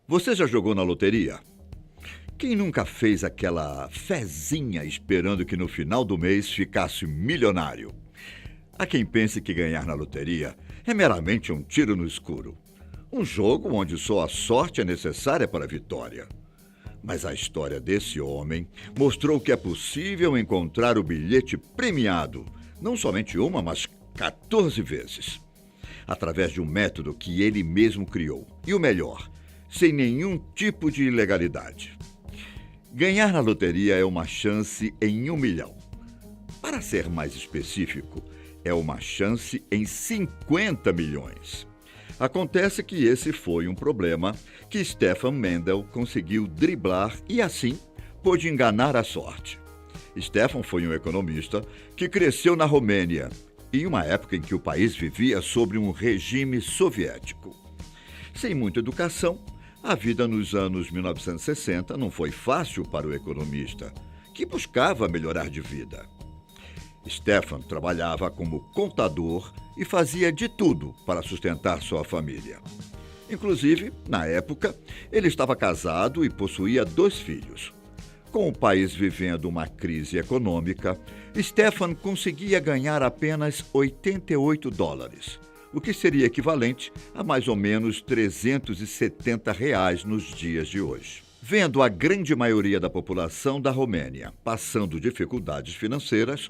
Você já jogou na loteria? Quem nunca fez aquela fezinha esperando que no final do mês ficasse milionário? Há quem pense que ganhar na loteria é meramente um tiro no escuro. Um jogo onde só a sorte é necessária para a vitória. Mas a história desse homem mostrou que é possível encontrar o bilhete premiado, não somente uma, mas 14 vezes. Através de um método que ele mesmo criou. E o melhor, sem nenhum tipo de ilegalidade. Ganhar na loteria é uma chance em 1 milhão. Para ser mais específico, é uma chance em 50 milhões. Acontece que esse foi um problema que Stefan Mendel conseguiu driblar e, assim, pôde enganar a sorte. Stefan foi um economista que cresceu na Romênia, em uma época em que o país vivia sob um regime soviético. Sem muita educação, a vida nos anos 1960 não foi fácil para o economista, que buscava melhorar de vida. Stefan trabalhava como contador e fazia de tudo para sustentar sua família. Inclusive, na época, ele estava casado e possuía 2 filhos. Com o país vivendo uma crise econômica, Stefan conseguia ganhar apenas $88, o que seria equivalente a mais ou menos R$ 370 nos dias de hoje. Vendo a grande maioria da população da Romênia passando dificuldades financeiras,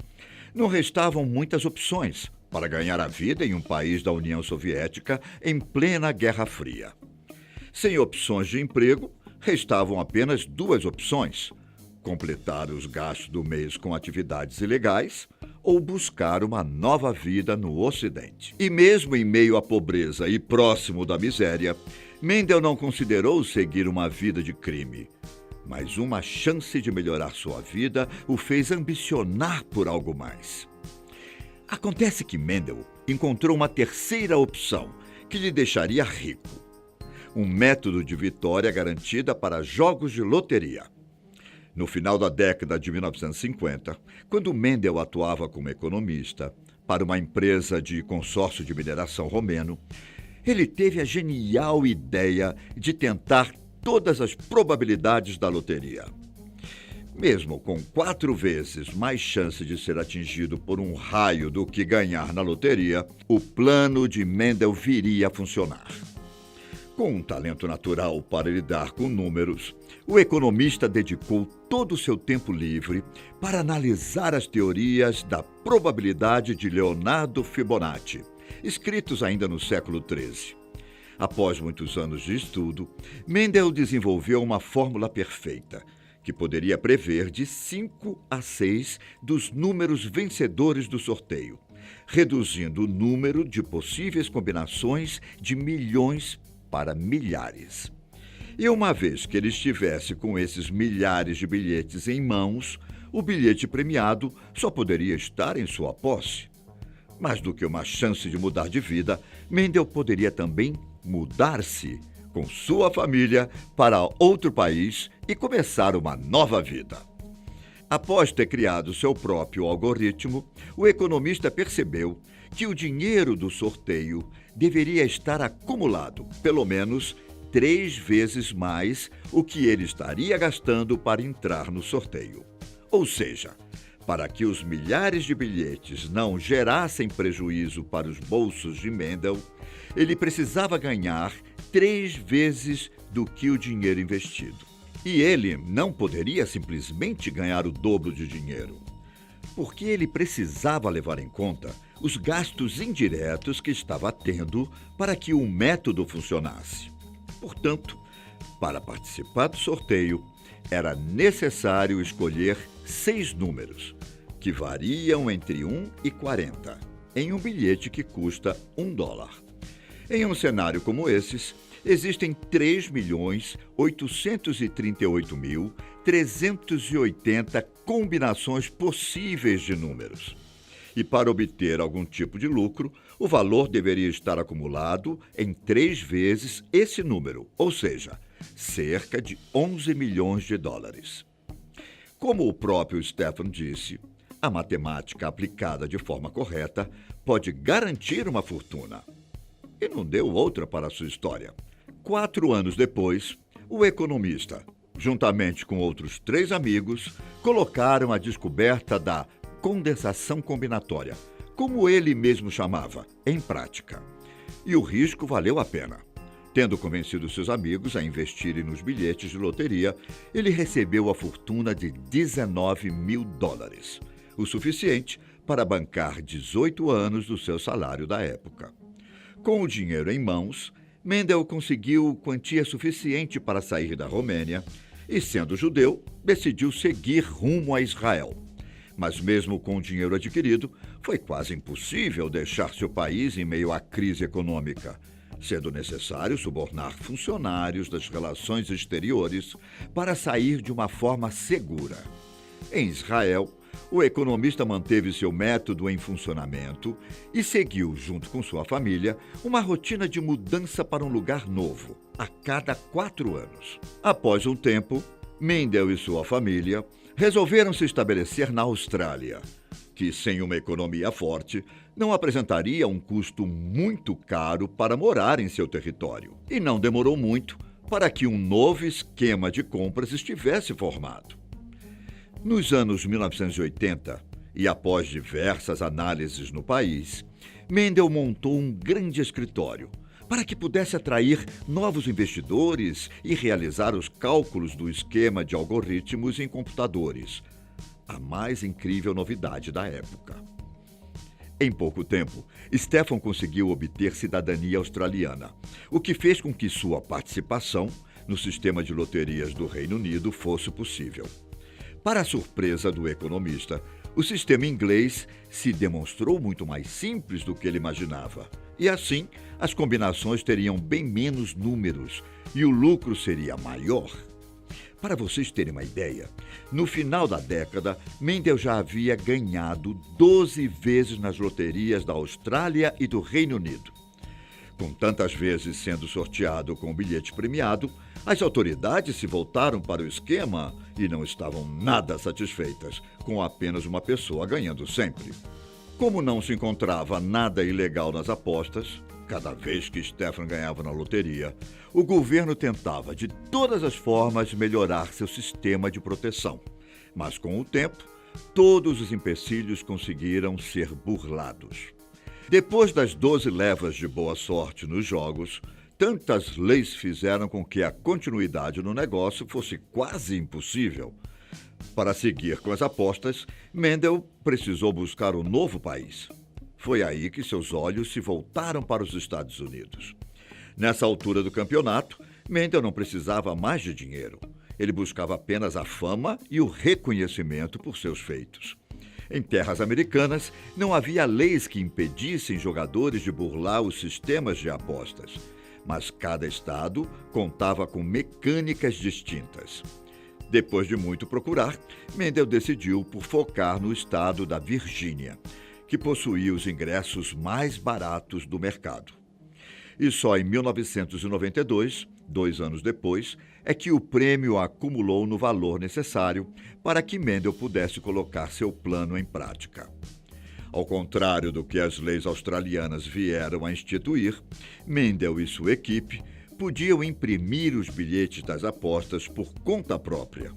não restavam muitas opções para ganhar a vida em um país da União Soviética em plena Guerra Fria. Sem opções de emprego, restavam apenas 2 opções: completar os gastos do mês com atividades ilegais ou buscar uma nova vida no Ocidente. E mesmo em meio à pobreza e próximo da miséria, Mendel não considerou seguir uma vida de crime. Mas uma chance de melhorar sua vida o fez ambicionar por algo mais. Acontece que Mendel encontrou uma terceira opção que lhe deixaria rico: um método de vitória garantida para jogos de loteria. No final da década de 1950, quando Mendel atuava como economista para uma empresa de consórcio de mineração romeno, ele teve a genial ideia de tentar todas as probabilidades da loteria. Mesmo com 4 vezes mais chance de ser atingido por um raio do que ganhar na loteria, o plano de Mendel viria a funcionar. Com um talento natural para lidar com números, o economista dedicou todo o seu tempo livre para analisar as teorias da probabilidade de Leonardo Fibonacci, escritos ainda no século XIII. Após muitos anos de estudo, Mendel desenvolveu uma fórmula perfeita, que poderia prever de 5 a 6 dos números vencedores do sorteio, reduzindo o número de possíveis combinações de milhões para milhares. E uma vez que ele estivesse com esses milhares de bilhetes em mãos, o bilhete premiado só poderia estar em sua posse. Mais do que uma chance de mudar de vida, Mendel poderia também mudar-se com sua família para outro país e começar uma nova vida. Após ter criado seu próprio algoritmo, o economista percebeu que o dinheiro do sorteio deveria estar acumulado, pelo menos 3 vezes mais o que ele estaria gastando para entrar no sorteio. Ou seja, para que os milhares de bilhetes não gerassem prejuízo para os bolsos de Mendel, ele precisava ganhar 3 vezes do que o dinheiro investido. E ele não poderia simplesmente ganhar o dobro de dinheiro, porque ele precisava levar em conta os gastos indiretos que estava tendo para que o método funcionasse. Portanto, para participar do sorteio, era necessário escolher 6 números, que variam entre 1 e 40, em um bilhete que custa $1. Em um cenário como esses, existem 3.838.380 combinações possíveis de números. E para obter algum tipo de lucro, o valor deveria estar acumulado em 3 vezes esse número, ou seja, cerca de $11 milhões. Como o próprio Stefan disse, a matemática aplicada de forma correta pode garantir uma fortuna. E não deu outra para a sua história. 4 anos depois, O economista, juntamente com outros 3 amigos, colocaram a descoberta da condensação combinatória, como ele mesmo chamava, em prática. E o risco valeu a pena. Tendo convencido seus amigos a investirem nos bilhetes de loteria, ele recebeu a fortuna de $19 mil, o suficiente para bancar 18 anos do seu salário da época. Com o dinheiro em mãos, Mendel conseguiu quantia suficiente para sair da Romênia e, sendo judeu, decidiu seguir rumo a Israel. Mas mesmo com o dinheiro adquirido, foi quase impossível deixar seu país em meio à crise econômica, sendo necessário subornar funcionários das relações exteriores para sair de uma forma segura. Em Israel, o economista manteve seu método em funcionamento e seguiu, junto com sua família, uma rotina de mudança para um lugar novo, a cada 4 anos. Após um tempo, Mendel e sua família resolveram se estabelecer na Austrália, que, sem uma economia forte, não apresentaria um custo muito caro para morar em seu território. E não demorou muito para que um novo esquema de compras estivesse formado. Nos anos 1980, e após diversas análises no país, Mendel montou um grande escritório para que pudesse atrair novos investidores e realizar os cálculos do esquema de algoritmos em computadores, a mais incrível novidade da época. Em pouco tempo, Stefan conseguiu obter cidadania australiana, o que fez com que sua participação no sistema de loterias do Reino Unido fosse possível. Para a surpresa do economista, o sistema inglês se demonstrou muito mais simples do que ele imaginava. E assim, as combinações teriam bem menos números e o lucro seria maior. Para vocês terem uma ideia, no final da década, Mendel já havia ganhado 12 vezes nas loterias da Austrália e do Reino Unido. Com tantas vezes sendo sorteado com o bilhete premiado, as autoridades se voltaram para o esquema e não estavam nada satisfeitas, com apenas uma pessoa ganhando sempre. Como não se encontrava nada ilegal nas apostas, cada vez que Stefan ganhava na loteria, o governo tentava de todas as formas melhorar seu sistema de proteção. Mas com o tempo, todos os empecilhos conseguiram ser burlados. Depois das 12 levas de boa sorte nos jogos, tantas leis fizeram com que a continuidade no negócio fosse quase impossível. Para seguir com as apostas, Mendel precisou buscar um novo país. Foi aí que seus olhos se voltaram para os Estados Unidos. Nessa altura do campeonato, Mendel não precisava mais de dinheiro. Ele buscava apenas a fama e o reconhecimento por seus feitos. Em terras americanas, não havia leis que impedissem jogadores de burlar os sistemas de apostas, mas cada estado contava com mecânicas distintas. Depois de muito procurar, Mendel decidiu por focar no estado da Virgínia, que possuía os ingressos mais baratos do mercado. E só em 1992, 2 anos depois, é que o prêmio acumulou no valor necessário para que Mendel pudesse colocar seu plano em prática. Ao contrário do que as leis australianas vieram a instituir, Mendel e sua equipe podiam imprimir os bilhetes das apostas por conta própria,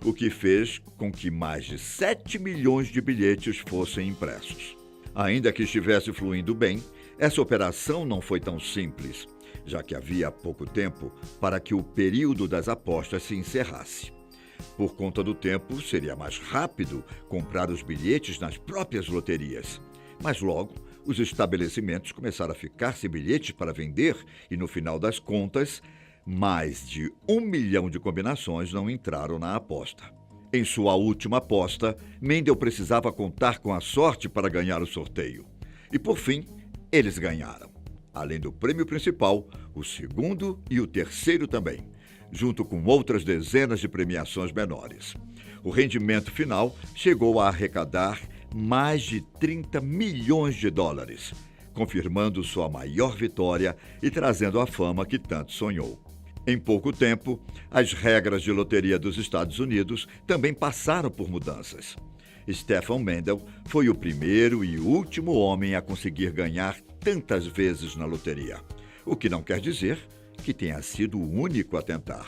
o que fez com que mais de 7 milhões de bilhetes fossem impressos. Ainda que estivesse fluindo bem, essa operação não foi tão simples, já que havia pouco tempo para que o período das apostas se encerrasse. Por conta do tempo, seria mais rápido comprar os bilhetes nas próprias loterias. Mas logo, os estabelecimentos começaram a ficar sem bilhetes para vender e, no final das contas, mais de 1 milhão de combinações não entraram na aposta. Em sua última aposta, Mendel precisava contar com a sorte para ganhar o sorteio. E, por fim, eles ganharam. Além do prêmio principal, o segundo e o terceiro também, junto com outras dezenas de premiações menores. O rendimento final chegou a arrecadar mais de 30 milhões de dólares, confirmando sua maior vitória e trazendo a fama que tanto sonhou. Em pouco tempo, as regras de loteria dos Estados Unidos também passaram por mudanças. Stefan Mendel foi o primeiro e último homem a conseguir ganhar tantas vezes na loteria, o que não quer dizer que tenha sido o único a tentar.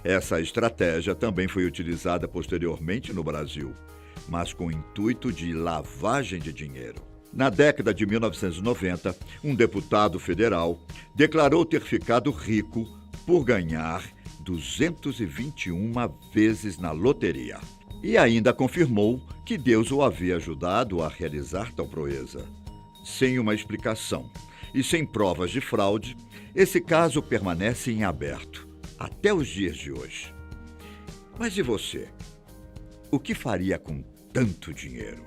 Essa estratégia também foi utilizada posteriormente no Brasil, mas com o intuito de lavagem de dinheiro. Na década de 1990, um deputado federal declarou ter ficado rico por ganhar 221 vezes na loteria. E ainda confirmou que Deus o havia ajudado a realizar tal proeza. Sem uma explicação e sem provas de fraude, esse caso permanece em aberto até os dias de hoje. Mas e você? O que faria com tanto dinheiro?